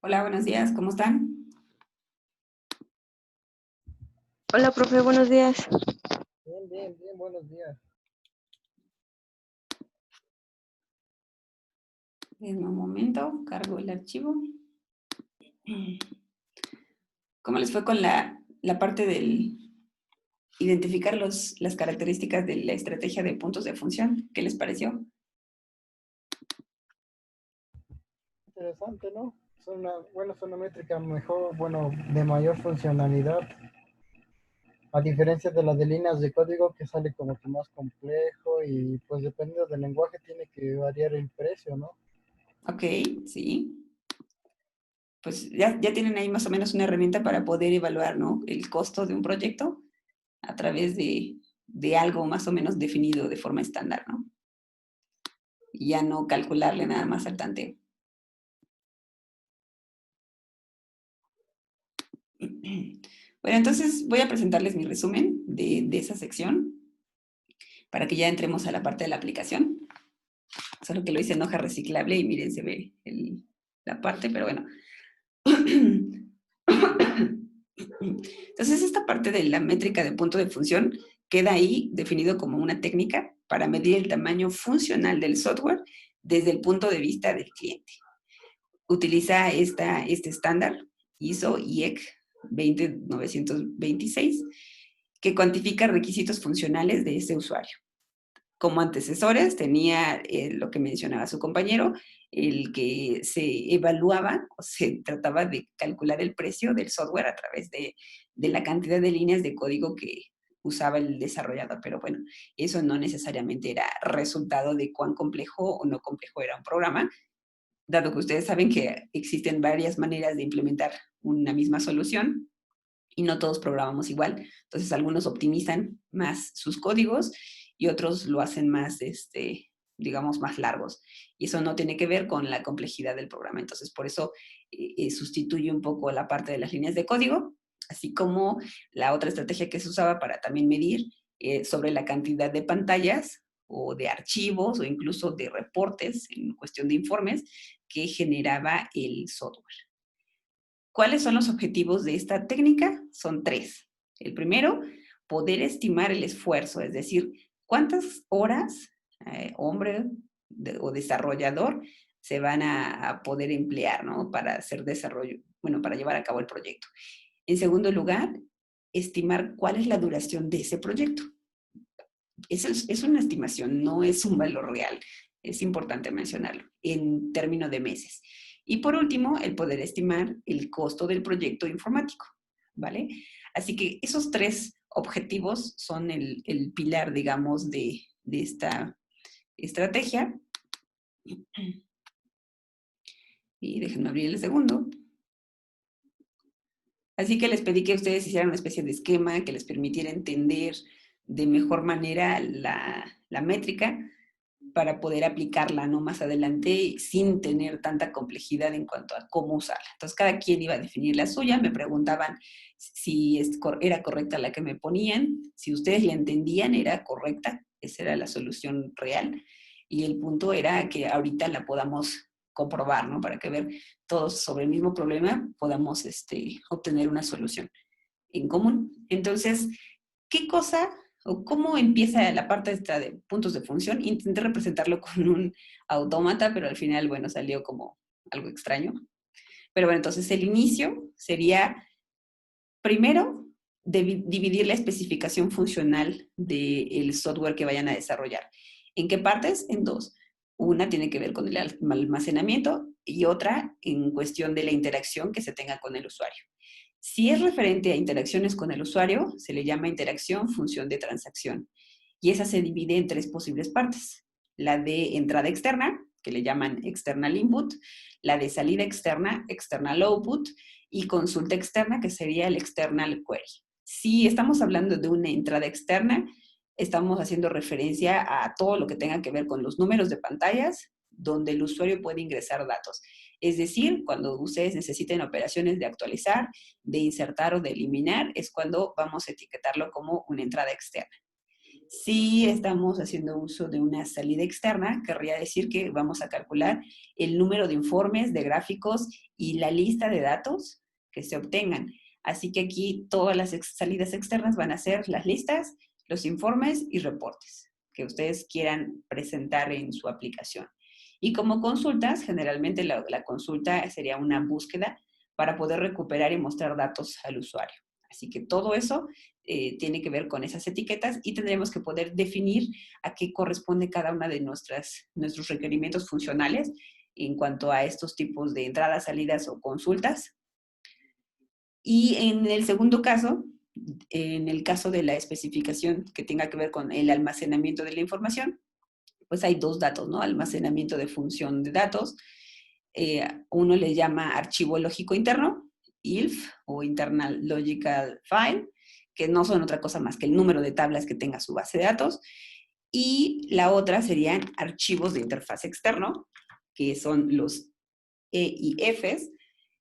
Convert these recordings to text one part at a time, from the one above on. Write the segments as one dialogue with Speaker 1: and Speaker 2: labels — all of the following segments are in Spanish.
Speaker 1: Hola, buenos días, ¿cómo están?
Speaker 2: Hola, profe, buenos días.
Speaker 3: Bien, bien, bien, buenos días.
Speaker 1: En un momento, cargo el archivo. ¿Cómo les fue con la parte del identificar las características de la estrategia de puntos de función? ¿Qué les pareció?
Speaker 3: Interesante, ¿no? Es una métrica mejor, de mayor funcionalidad, a diferencia de las de líneas de código que sale como que más complejo y pues dependiendo del lenguaje tiene que variar el precio, ¿no?
Speaker 1: Ok, sí. Pues ya tienen ahí más o menos una herramienta para poder evaluar, ¿no?, el costo de un proyecto a través de algo más o menos definido de forma estándar, ¿no? Y ya no calcularle nada más al tanteo. Bueno, entonces voy a presentarles mi resumen de esa sección para que ya entremos a la parte de la aplicación. Solo que lo hice en hoja reciclable y miren, se ve la parte, pero bueno. Entonces, esta parte de la métrica de punto de función queda ahí definido como una técnica para medir el tamaño funcional del software desde el punto de vista del cliente. Utiliza este estándar ISO/IEC 20926 que cuantifica requisitos funcionales de ese usuario. Como antecesores tenía lo que mencionaba su compañero, el que se evaluaba o se trataba de calcular el precio del software a través de la cantidad de líneas de código que usaba el desarrollador. Pero bueno, eso no necesariamente era resultado de cuán complejo o no complejo era un programa, dado que ustedes saben que existen varias maneras de implementar una misma solución y no todos programamos igual. Entonces, algunos optimizan más sus códigos y otros lo hacen más, digamos, más largos. Y eso no tiene que ver con la complejidad del programa. Entonces, por eso sustituye un poco la parte de las líneas de código, así como la otra estrategia que se usaba para también medir sobre la cantidad de pantallas o de archivos o incluso de reportes en cuestión de informes que generaba el software. ¿Cuáles son los objetivos de esta técnica? Son 3. El primero, poder estimar el esfuerzo, es decir, cuántas horas hombre o desarrollador se van a poder emplear, ¿no?, para hacer desarrollo, bueno, para llevar a cabo el proyecto. En segundo lugar, estimar cuál es la duración de ese proyecto. Es una estimación, no es un valor real. Es importante mencionarlo, en términos de meses. Y por último, el poder estimar el costo del proyecto informático, ¿vale? Así que esos 3 objetivos son el pilar, digamos, de esta estrategia. Y déjenme abrir el segundo. Así que les pedí que ustedes hicieran una especie de esquema que les permitiera entender de mejor manera la métrica para poder aplicarla, ¿no?, más adelante sin tener tanta complejidad en cuanto a cómo usarla. Entonces, cada quien iba a definir la suya, me preguntaban si era correcta la que me ponían, si ustedes la entendían, era correcta, esa era la solución real, y el punto era que ahorita la podamos comprobar, ¿no?, para que ver todos sobre el mismo problema podamos obtener una solución en común. Entonces, ¿qué cosa o cómo empieza la parte esta de puntos de función. Intenté representarlo con un autómata, pero al final, bueno, salió como algo extraño. Pero bueno, entonces el inicio sería, primero, dividir la especificación funcional del software que vayan a desarrollar. ¿En qué partes? En dos. Una tiene que ver con el almacenamiento y otra en cuestión de la interacción que se tenga con el usuario. Si es referente a interacciones con el usuario, se le llama interacción función de transacción. Y esa se divide en tres posibles partes. La de entrada externa, que le llaman external input, la de salida externa, external output, y consulta externa, que sería el external query. Si estamos hablando de una entrada externa, estamos haciendo referencia a todo lo que tenga que ver con los números de pantallas, donde el usuario puede ingresar datos. Es decir, cuando ustedes necesiten operaciones de actualizar, de insertar o de eliminar, es cuando vamos a etiquetarlo como una entrada externa. Si estamos haciendo uso de una salida externa, querría decir que vamos a calcular el número de informes, de gráficos y la lista de datos que se obtengan. Así que aquí todas las salidas externas van a ser las listas, los informes y reportes que ustedes quieran presentar en su aplicación. Y como consultas, generalmente la consulta sería una búsqueda para poder recuperar y mostrar datos al usuario. Así que todo eso tiene que ver con esas etiquetas y tendremos que poder definir a qué corresponde cada una de nuestros requerimientos funcionales en cuanto a estos tipos de entradas, salidas o consultas. Y en el segundo caso, en el caso de la especificación que tenga que ver con el almacenamiento de la información, pues hay dos datos, ¿no? Almacenamiento de función de datos. Uno le llama archivo lógico interno, ILF, o Internal Logical File, que no son otra cosa más que el número de tablas que tenga su base de datos. Y la otra serían archivos de interfaz externo, que son los EIFs,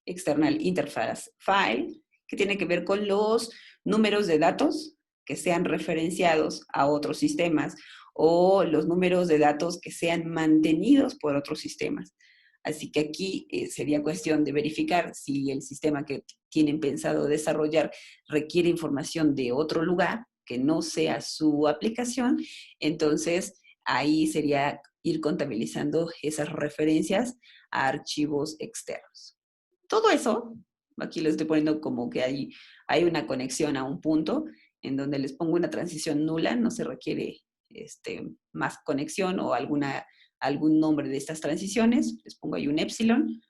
Speaker 1: External Interface File, que tiene que ver con los números de datos que sean referenciados a otros sistemas o los números de datos que sean mantenidos por otros sistemas. Así que aquí sería cuestión de verificar si el sistema que tienen pensado desarrollar requiere información de otro lugar que no sea su aplicación. Entonces, ahí sería ir contabilizando esas referencias a archivos externos. Todo eso, aquí lo estoy poniendo como que hay una conexión a un punto en donde les pongo una transición nula, no se requiere más conexión o algún nombre de estas transiciones, les pongo ahí un epsilon,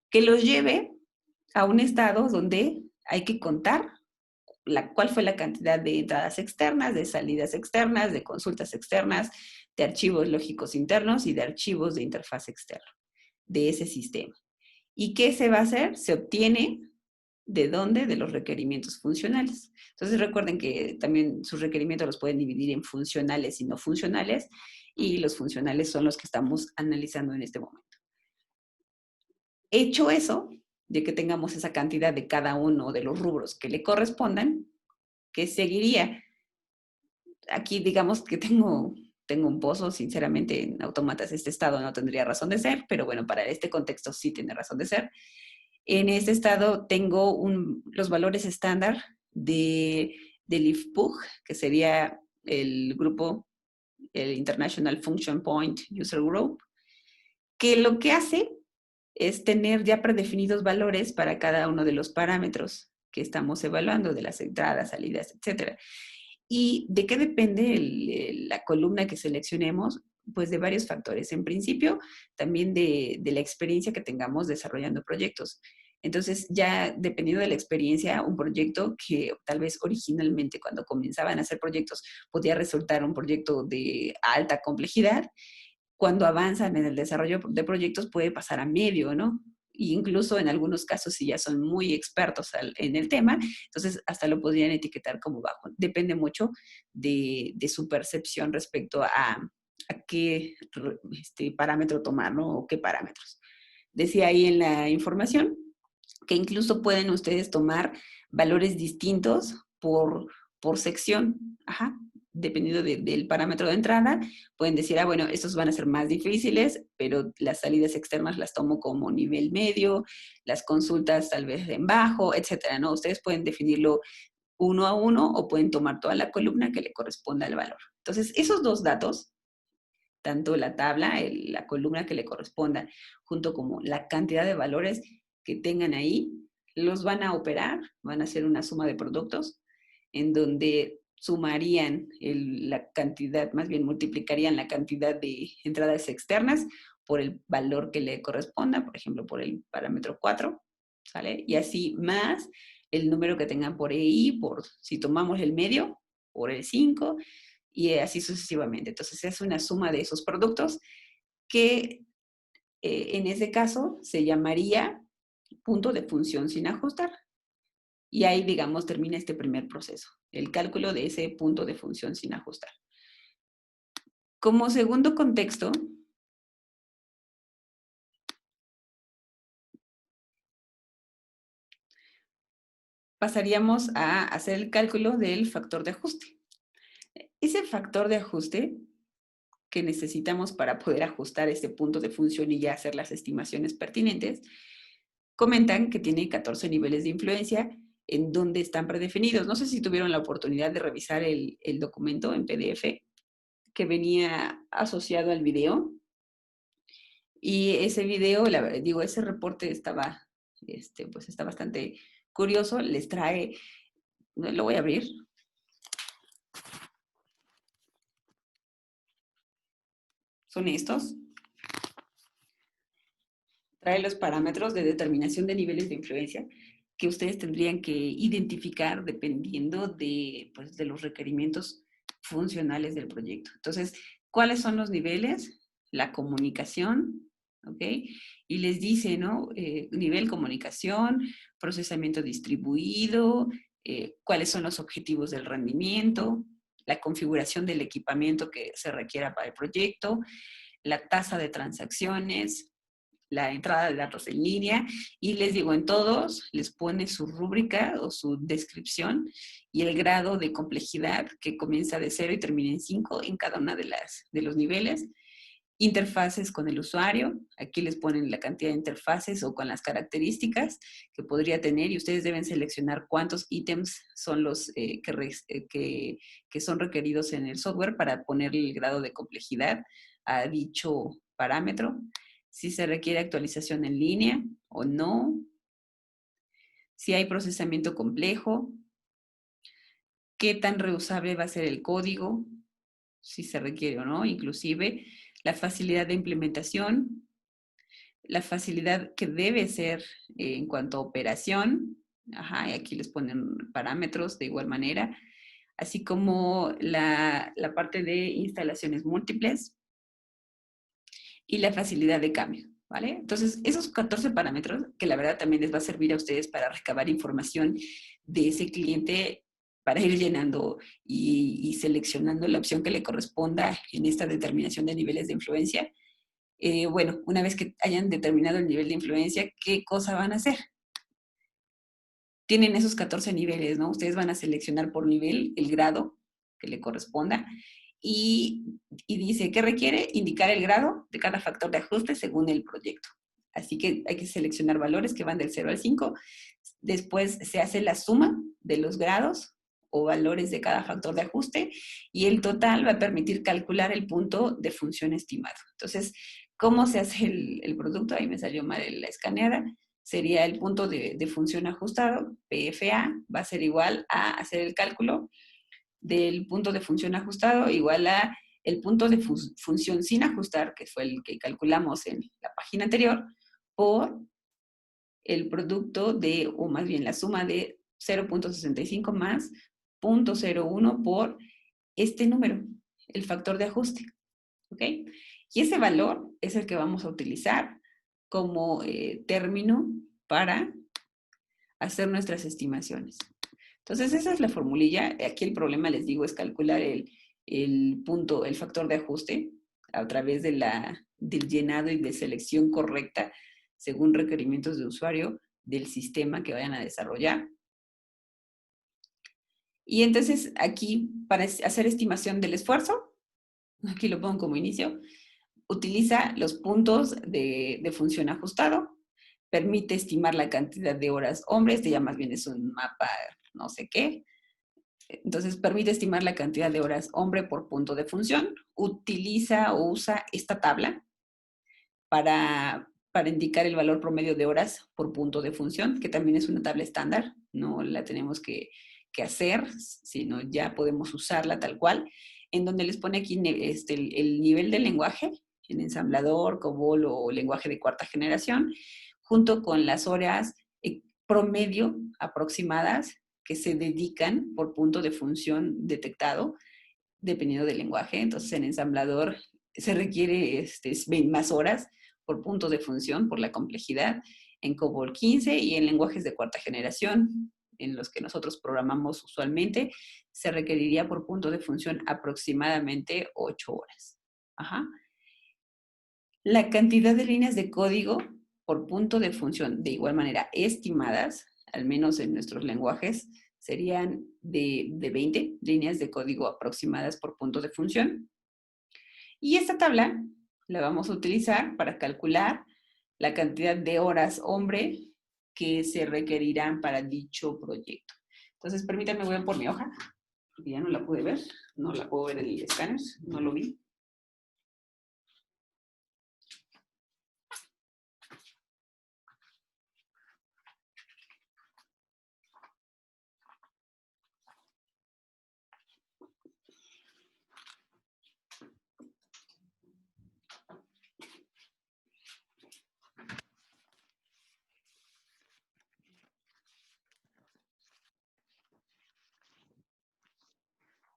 Speaker 1: que los lleve a un estado donde hay que contar cuál fue la cantidad de entradas externas, de salidas externas, de consultas externas, de archivos lógicos internos y de archivos de interfaz externa de ese sistema. ¿Y qué se va a hacer? Se obtiene ¿de dónde? De los requerimientos funcionales. Entonces recuerden que también sus requerimientos los pueden dividir en funcionales y no funcionales, y los funcionales son los que estamos analizando en este momento. Hecho eso, de que tengamos esa cantidad de cada uno de los rubros que le correspondan, ¿qué seguiría? Aquí digamos que tengo un pozo, sinceramente en autómatas este estado no tendría razón de ser, pero bueno, para este contexto sí tiene razón de ser. En este estado tengo los valores estándar del IFPUG, que sería el grupo, el International Function Point User Group, que lo que hace es tener ya predefinidos valores para cada uno de los parámetros que estamos evaluando, de las entradas, salidas, etc. ¿Y de qué depende la columna que seleccionemos? Pues de varios factores. En principio, también de la experiencia que tengamos desarrollando proyectos. Entonces, ya dependiendo de la experiencia, un proyecto que tal vez originalmente cuando comenzaban a hacer proyectos podía resultar un proyecto de alta complejidad, cuando avanzan en el desarrollo de proyectos puede pasar a medio, ¿no? Y incluso en algunos casos, si ya son muy expertos en el tema, entonces hasta lo podrían etiquetar como bajo. Depende mucho de su percepción respecto a qué parámetro tomar, ¿no? O qué parámetros. Decía ahí en la información que incluso pueden ustedes tomar valores distintos por sección. Ajá. Dependiendo del parámetro de entrada, pueden decir, bueno, estos van a ser más difíciles, pero las salidas externas las tomo como nivel medio, las consultas tal vez en bajo, etcétera, ¿no? Ustedes pueden definirlo uno a uno o pueden tomar toda la columna que le corresponda al valor. Entonces, esos dos datos, tanto la tabla, la columna que le corresponda, junto como la cantidad de valores que tengan ahí, los van a operar, van a hacer una suma de productos en donde sumarían la cantidad, más bien multiplicarían la cantidad de entradas externas por el valor que le corresponda, por ejemplo, por el parámetro 4, ¿sale? Y así más el número que tengan por EI, si tomamos el medio, por el 5, y así sucesivamente. Entonces es una suma de esos productos que en ese caso se llamaría punto de función sin ajustar. Y ahí, digamos, termina este primer proceso, el cálculo de ese punto de función sin ajustar. Como segundo contexto, pasaríamos a hacer el cálculo del factor de ajuste. Ese factor de ajuste que necesitamos para poder ajustar este punto de función y ya hacer las estimaciones pertinentes, comentan que tiene 14 niveles de influencia en donde están predefinidos. No sé si tuvieron la oportunidad de revisar el documento en PDF que venía asociado al video. Y ese video, ese reporte estaba, pues está bastante curioso. Les trae, lo voy a abrir. Son estos. Trae los parámetros de determinación de niveles de influencia que ustedes tendrían que identificar dependiendo de, pues, de los requerimientos funcionales del proyecto. Entonces, ¿cuáles son los niveles? La comunicación, ¿ok? Y les dice, ¿no? Nivel comunicación, procesamiento distribuido, cuáles son los objetivos del rendimiento, la configuración del equipamiento que se requiera para el proyecto, la tasa de transacciones, la entrada de datos en línea, y les digo, en todos les pone su rúbrica o su descripción y el grado de complejidad que comienza de 0 y termina en 5 en cada una de los niveles. Interfaces con el usuario, aquí les ponen la cantidad de interfaces o con las características que podría tener y ustedes deben seleccionar cuántos ítems son los que son requeridos en el software para ponerle el grado de complejidad a dicho parámetro. Si se requiere actualización en línea o no, si hay procesamiento complejo, qué tan reusable va a ser el código, si se requiere o no, inclusive la facilidad de implementación, la facilidad que debe ser en cuanto a operación, y aquí les ponen parámetros de igual manera, así como la parte de instalaciones múltiples y la facilidad de cambio, ¿vale? Entonces, esos 14 parámetros, que la verdad también les va a servir a ustedes para recabar información de ese cliente para ir llenando y seleccionando la opción que le corresponda en esta determinación de niveles de influencia. Bueno, una vez que hayan determinado el nivel de influencia, ¿qué cosa van a hacer? Tienen esos 14 niveles, ¿no? Ustedes van a seleccionar por nivel el grado que le corresponda y dice que requiere indicar el grado de cada factor de ajuste según el proyecto. Así que hay que seleccionar valores que van del 0 al 5. Después se hace la suma de los grados o valores de cada factor de ajuste y el total va a permitir calcular el punto de función estimado. Entonces, ¿cómo se hace el producto? Ahí me salió mal la escaneada. Sería el punto de función ajustado, PFA, va a ser igual a hacer el cálculo del punto de función ajustado igual a el punto de función sin ajustar, que fue el que calculamos en la página anterior, por el producto de, o más bien la suma de 0.65 más 0.01 por este número, el factor de ajuste. ¿Ok? Y ese valor es el que vamos a utilizar como término para hacer nuestras estimaciones. Entonces, esa es la formulilla. Aquí el problema, les digo, es calcular el punto, el factor de ajuste a través del llenado y de selección correcta según requerimientos de usuario del sistema que vayan a desarrollar. Y entonces aquí, para hacer estimación del esfuerzo, aquí lo pongo como inicio, utiliza los puntos de función ajustado, permite estimar la cantidad de horas hombre, este ya más bien es un mapa no sé qué, Entonces, permite estimar la cantidad de horas hombre por punto de función. Utiliza o usa esta tabla para indicar el valor promedio de horas por punto de función, que también es una tabla estándar, no la tenemos que hacer, sino ya podemos usarla tal cual, en donde les pone aquí el nivel del lenguaje, en ensamblador, COBOL o lenguaje de cuarta generación, junto con las horas promedio aproximadas que se dedican por punto de función detectado, dependiendo del lenguaje. Entonces, en ensamblador se requiere más horas por punto de función, por la complejidad, en COBOL 15 y en lenguajes de cuarta generación, en los que nosotros programamos usualmente, se requeriría por punto de función aproximadamente 8 horas. Ajá. La cantidad de líneas de código por punto de función, de igual manera estimadas, al menos en nuestros lenguajes, serían de 20 líneas de código aproximadas por punto de función. Y esta tabla la vamos a utilizar para calcular la cantidad de horas hombre que se requerirán para dicho proyecto. Entonces, permítanme, voy a por mi hoja, porque ya no la pude ver, no la puedo ver en el escáner, no lo vi.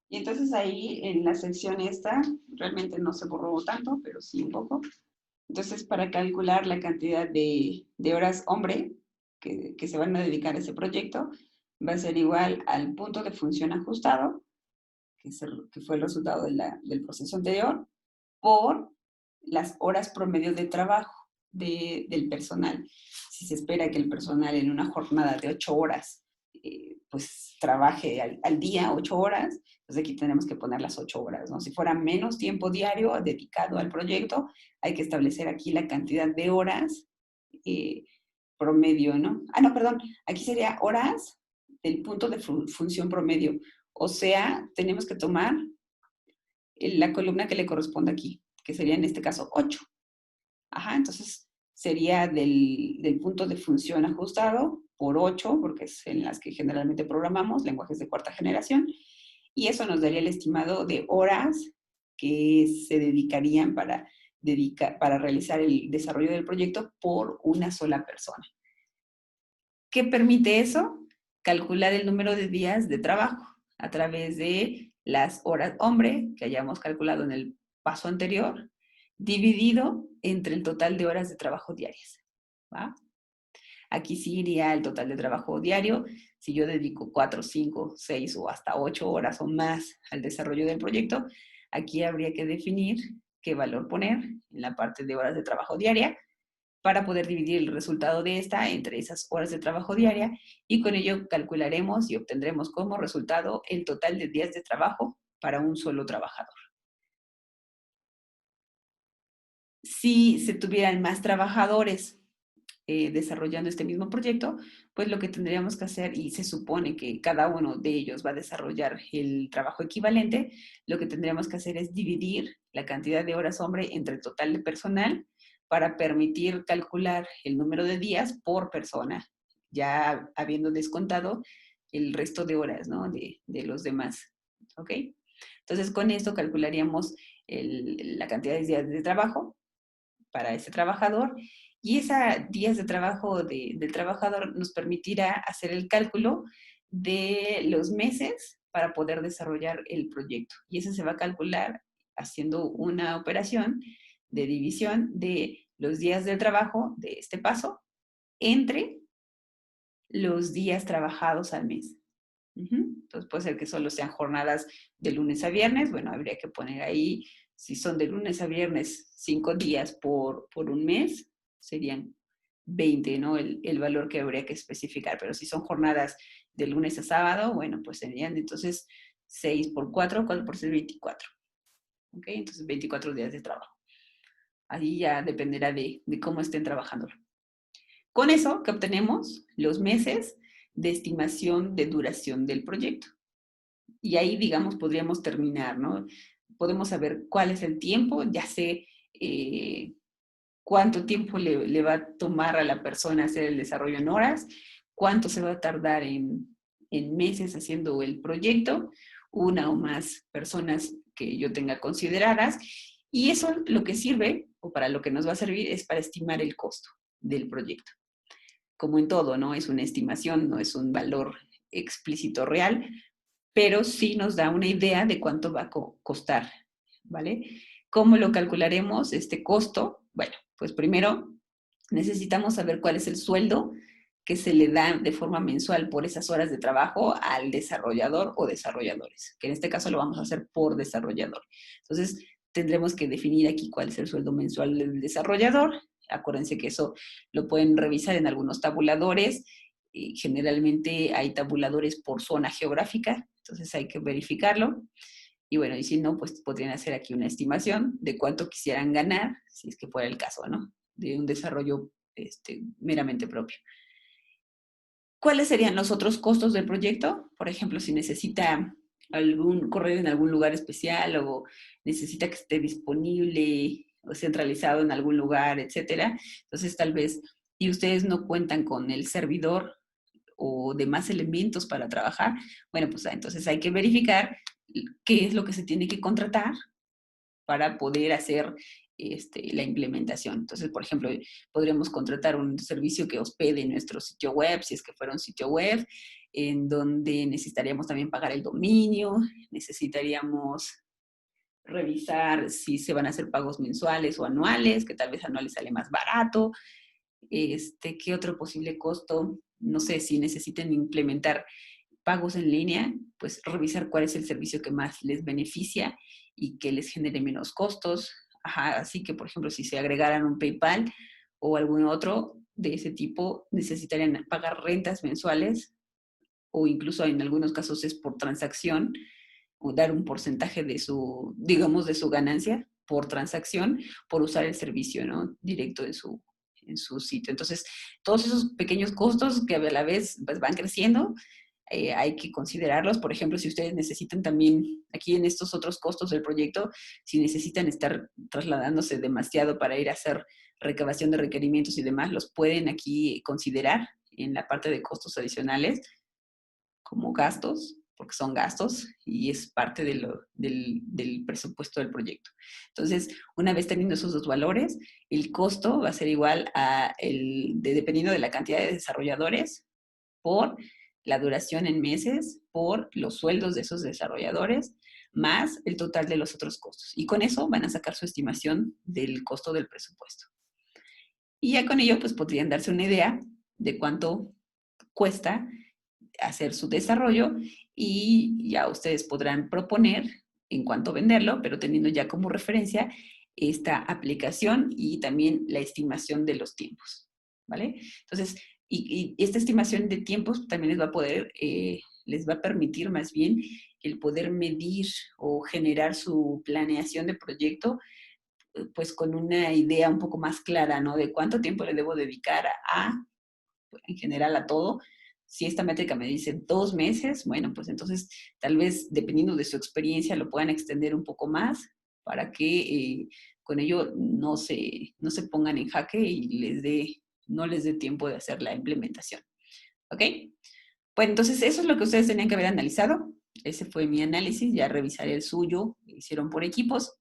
Speaker 1: Y entonces ahí en la sección esta, realmente no se borró tanto, pero sí un poco. Entonces, para calcular la cantidad de horas hombre que se van a dedicar a ese proyecto, va a ser igual al punto de función ajustado, que fue el resultado del proceso anterior, por las horas promedio de trabajo del personal. Si se espera que el personal en una jornada de 8 horas, pues trabaje al día 8 horas, pues aquí tenemos que poner las 8 horas, ¿no? Si fuera menos tiempo diario dedicado al proyecto, hay que establecer aquí la cantidad de horas promedio, ¿no? Ah, no, perdón, aquí sería horas del punto de función promedio. O sea, tenemos que tomar la columna que le corresponde aquí, que sería en este caso 8. Ajá, entonces sería del punto de función ajustado por 8, porque es en las que generalmente programamos, lenguajes de cuarta generación, y eso nos daría el estimado de horas que se dedicarían para realizar el desarrollo del proyecto por una sola persona. ¿Qué permite eso? Calcular el número de días de trabajo a través de las horas hombre que hayamos calculado en el paso anterior, dividido entre el total de horas de trabajo diarias. ¿Va? Aquí sí iría el total de trabajo diario. Si yo dedico 4, 5, 6 o hasta 8 horas o más al desarrollo del proyecto, aquí habría que definir qué valor poner en la parte de horas de trabajo diaria para poder dividir el resultado de esta entre esas horas de trabajo diaria y con ello calcularemos y obtendremos como resultado el total de días de trabajo para un solo trabajador. Si se tuvieran más trabajadores desarrollando este mismo proyecto, pues lo que tendríamos que hacer, y se supone que cada uno de ellos va a desarrollar el trabajo equivalente, lo que tendríamos que hacer es dividir la cantidad de horas hombre entre el total de personal para permitir calcular el número de días por persona, ya habiendo descontado el resto de horas, ¿no? de los demás. ¿Ok? Entonces, con esto calcularíamos la cantidad de días de trabajo para ese trabajador y esos días de trabajo del trabajador nos permitirá hacer el cálculo de los meses para poder desarrollar el proyecto. Y eso se va a calcular haciendo una operación de división de los días del trabajo de este paso entre los días trabajados al mes. Entonces puede ser que solo sean jornadas de lunes a viernes. Bueno, habría que poner ahí, si son de lunes a viernes, 5 días por un mes, serían 20, ¿no? El valor que habría que especificar. Pero si son jornadas de lunes a sábado, bueno, pues serían entonces 6 por 4, 4 por 6, 24. ¿Ok? Entonces 24 días de trabajo. Ahí ya dependerá de cómo estén trabajando. Con eso que obtenemos los meses de estimación de duración del proyecto. Y ahí, digamos, podríamos terminar, ¿no? Podemos saber cuál es el tiempo, ya sé cuánto tiempo le va a tomar a la persona hacer el desarrollo en horas, cuánto se va a tardar en meses haciendo el proyecto, una o más personas que yo tenga consideradas, y eso lo que sirve, o para lo que nos va a servir, es para estimar el costo del proyecto. Como en todo, ¿no? Es una estimación, no es un valor explícito real, pero sí nos da una idea de cuánto va a costar, ¿vale? ¿Cómo lo calcularemos este costo? Bueno, pues primero necesitamos saber cuál es el sueldo que se le da de forma mensual por esas horas de trabajo al desarrollador o desarrolladores, que en este caso lo vamos a hacer por desarrollador. Entonces, tendremos que definir aquí cuál es el sueldo mensual del desarrollador. Acuérdense que eso lo pueden revisar en algunos tabuladores. Y generalmente hay tabuladores por zona geográfica, entonces hay que verificarlo. Y bueno, y si no, pues podrían hacer aquí una estimación de cuánto quisieran ganar, si es que fuera el caso, ¿no? De un desarrollo meramente propio. ¿Cuáles serían los otros costos del proyecto? Por ejemplo, si necesita correr en algún lugar especial o necesita que esté disponible o centralizado en algún lugar, etcétera. Entonces, tal vez, y ustedes no cuentan con el servidor o demás elementos para trabajar, bueno, pues entonces hay que verificar qué es lo que se tiene que contratar para poder hacer la implementación. Entonces, por ejemplo, podríamos contratar un servicio que hospede nuestro sitio web, si es que fuera un sitio web, en donde necesitaríamos también pagar el dominio, necesitaríamos revisar si se van a hacer pagos mensuales o anuales, que tal vez anuales sale más barato. ¿Qué otro posible costo? No sé, si necesiten implementar pagos en línea, pues revisar cuál es el servicio que más les beneficia y que les genere menos costos. Ajá, así que, por ejemplo, si se agregaran un PayPal o algún otro de ese tipo, necesitarían pagar rentas mensuales o incluso en algunos casos es por transacción o dar un porcentaje de su, digamos, de su ganancia por transacción por usar el servicio, ¿no? Directo en su sitio. Entonces, todos esos pequeños costos que a la vez pues, van creciendo, hay que considerarlos. Por ejemplo, si ustedes necesitan también, aquí en estos otros costos del proyecto, si necesitan estar trasladándose demasiado para ir a hacer recabación de requerimientos y demás, los pueden aquí considerar en la parte de costos adicionales como gastos, porque son gastos y es parte del presupuesto del proyecto. Entonces, una vez teniendo esos dos valores, el costo va a ser igual dependiendo de la cantidad de desarrolladores, por la duración en meses, por los sueldos de esos desarrolladores, más el total de los otros costos. Y con eso van a sacar su estimación del costo del presupuesto. Y ya con ello, pues podrían darse una idea de cuánto cuesta hacer su desarrollo y ya ustedes podrán proponer en cuánto venderlo, pero teniendo ya como referencia esta aplicación y también la estimación de los tiempos, ¿vale? Entonces, y esta estimación de tiempos también les va a permitir más bien el poder medir o generar su planeación de proyecto, pues con una idea un poco más clara, ¿no? De cuánto tiempo le debo dedicar en general a todo. Si esta métrica me dice 2 meses, bueno, pues entonces tal vez dependiendo de su experiencia lo puedan extender un poco más para que con ello no se pongan en jaque y no les dé tiempo de hacer la implementación. ¿Ok? Bueno, entonces eso es lo que ustedes tenían que haber analizado. Ese fue mi análisis, ya revisaré el suyo, lo hicieron por equipos.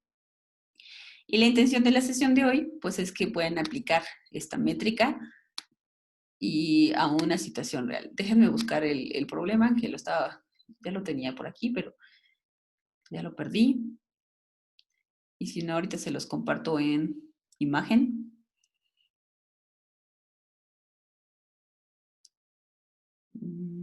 Speaker 1: Y la intención de la sesión de hoy, pues es que puedan aplicar esta métrica y a una situación real. Déjenme buscar el problema, que ya lo tenía por aquí, pero ya lo perdí. Y si no, ahorita se los comparto en imagen. Mm.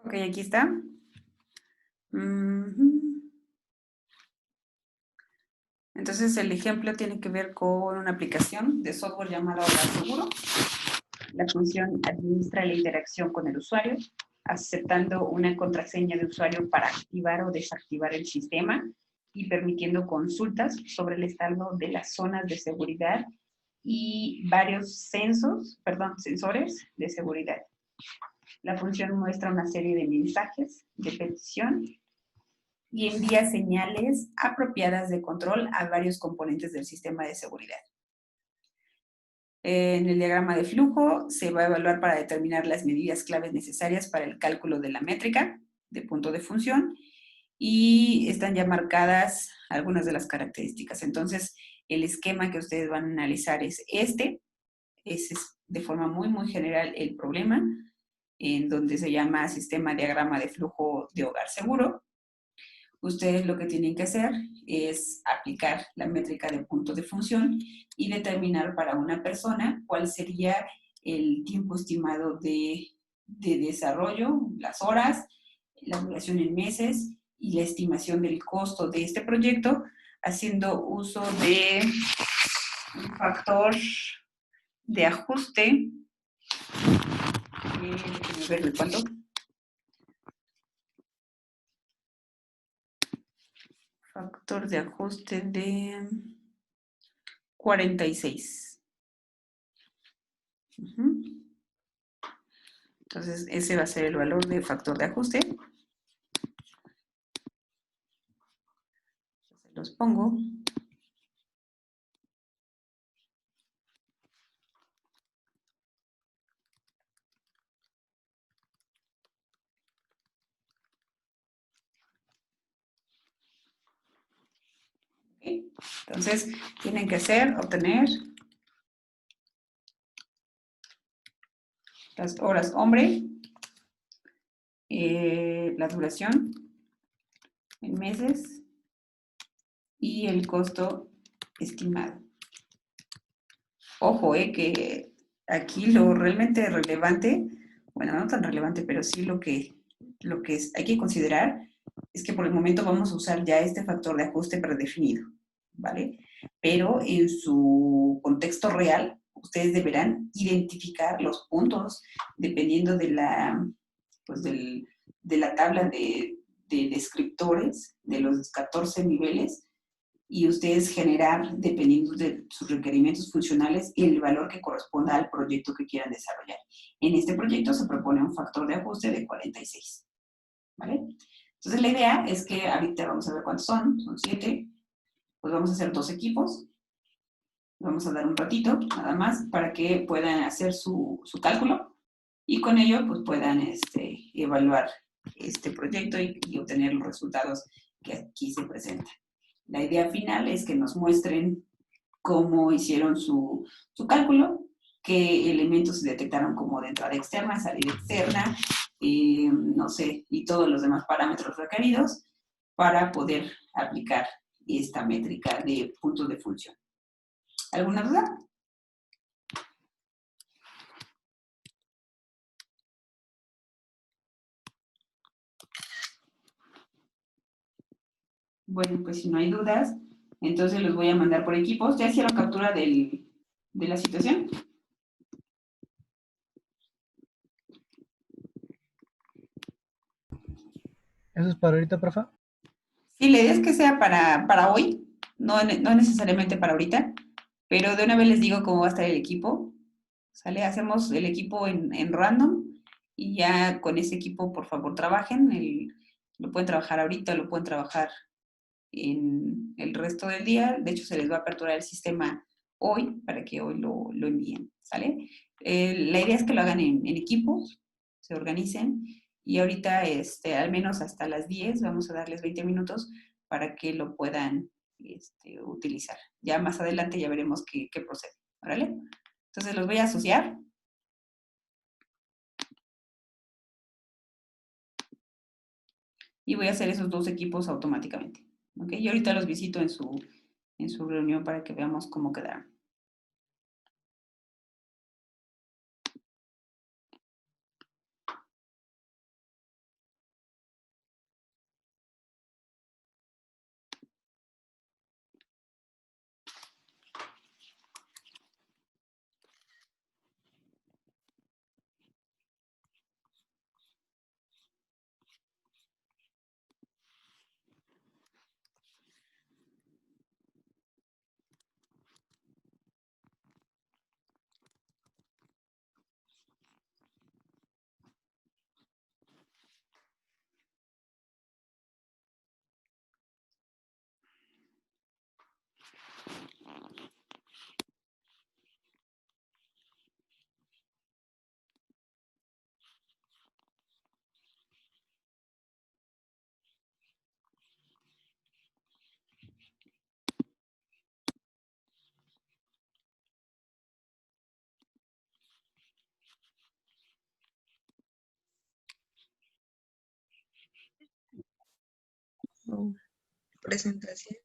Speaker 1: Ok, aquí está. Ujú. Entonces, el ejemplo tiene que ver con una aplicación de software llamada Hogar Seguro. La función administra la interacción con el usuario, aceptando una contraseña de usuario para activar o desactivar el sistema y permitiendo consultas sobre el estado de las zonas de seguridad y varios sensores de seguridad. La función muestra una serie de mensajes de petición y envía señales apropiadas de control a varios componentes del sistema de seguridad. En el diagrama de flujo se va a evaluar para determinar las medidas claves necesarias para el cálculo de la métrica de punto de función y están ya marcadas algunas de las características. Entonces, el esquema que ustedes van a analizar es este. Ese es de forma muy general el problema, en donde se llama sistema diagrama de flujo de hogar seguro. Ustedes lo que tienen que hacer es aplicar la métrica de punto de función y determinar para una persona cuál sería el tiempo estimado de desarrollo, las horas, la duración en meses y la estimación del costo de este proyecto, haciendo uso de un factor de ajuste. Déjenme ver de cuánto. Factor de ajuste de 46. Entonces, ese va a ser el valor de factor de ajuste. Se los pongo. ¿Okay? Entonces, tienen que obtener las horas hombre, la duración en meses y el costo estimado. Ojo, que aquí lo realmente relevante, bueno, no tan relevante, pero sí lo que hay que considerar es que por el momento vamos a usar ya este factor de ajuste predefinido, ¿vale? Pero en su contexto real, ustedes deberán identificar los puntos dependiendo de la, pues de la tabla de descriptores de los 14 niveles y ustedes generar, dependiendo de sus requerimientos funcionales, el valor que corresponda al proyecto que quieran desarrollar. En este proyecto se propone un factor de ajuste de 46, ¿vale? Entonces la idea es que ahorita vamos a ver cuántos son 7, pues vamos a hacer 2 equipos, vamos a dar un ratito nada más para que puedan hacer su cálculo y con ello pues puedan evaluar este proyecto y obtener los resultados que aquí se presentan. La idea final es que nos muestren cómo hicieron su cálculo, qué elementos se detectaron como de entrada externa, salida externa, no sé, y todos los demás parámetros requeridos para poder aplicar esta métrica de puntos de función. ¿Alguna duda? Bueno, pues si no hay dudas, entonces los voy a mandar por equipos. ¿Ya hicieron captura de la situación?
Speaker 3: ¿Eso es para ahorita, profe?
Speaker 1: Sí, la idea es que sea para hoy, no necesariamente para ahorita, pero de una vez les digo cómo va a estar el equipo. ¿Sale? Hacemos el equipo en random y ya con ese equipo, por favor, trabajen. Lo pueden trabajar ahorita, lo pueden trabajar en el resto del día. De hecho, se les va a aperturar el sistema hoy para que hoy lo envíen. ¿Sale? La idea es que lo hagan en equipos, se organicen y ahorita, al menos hasta las 10, vamos a darles 20 minutos para que lo puedan utilizar. Ya más adelante ya veremos qué procede. ¿Vale? Entonces los voy a asociar. Y voy a hacer esos 2 equipos automáticamente. ¿Ok? Y ahorita los visito en su reunión para que veamos cómo quedaron.
Speaker 4: o presentación.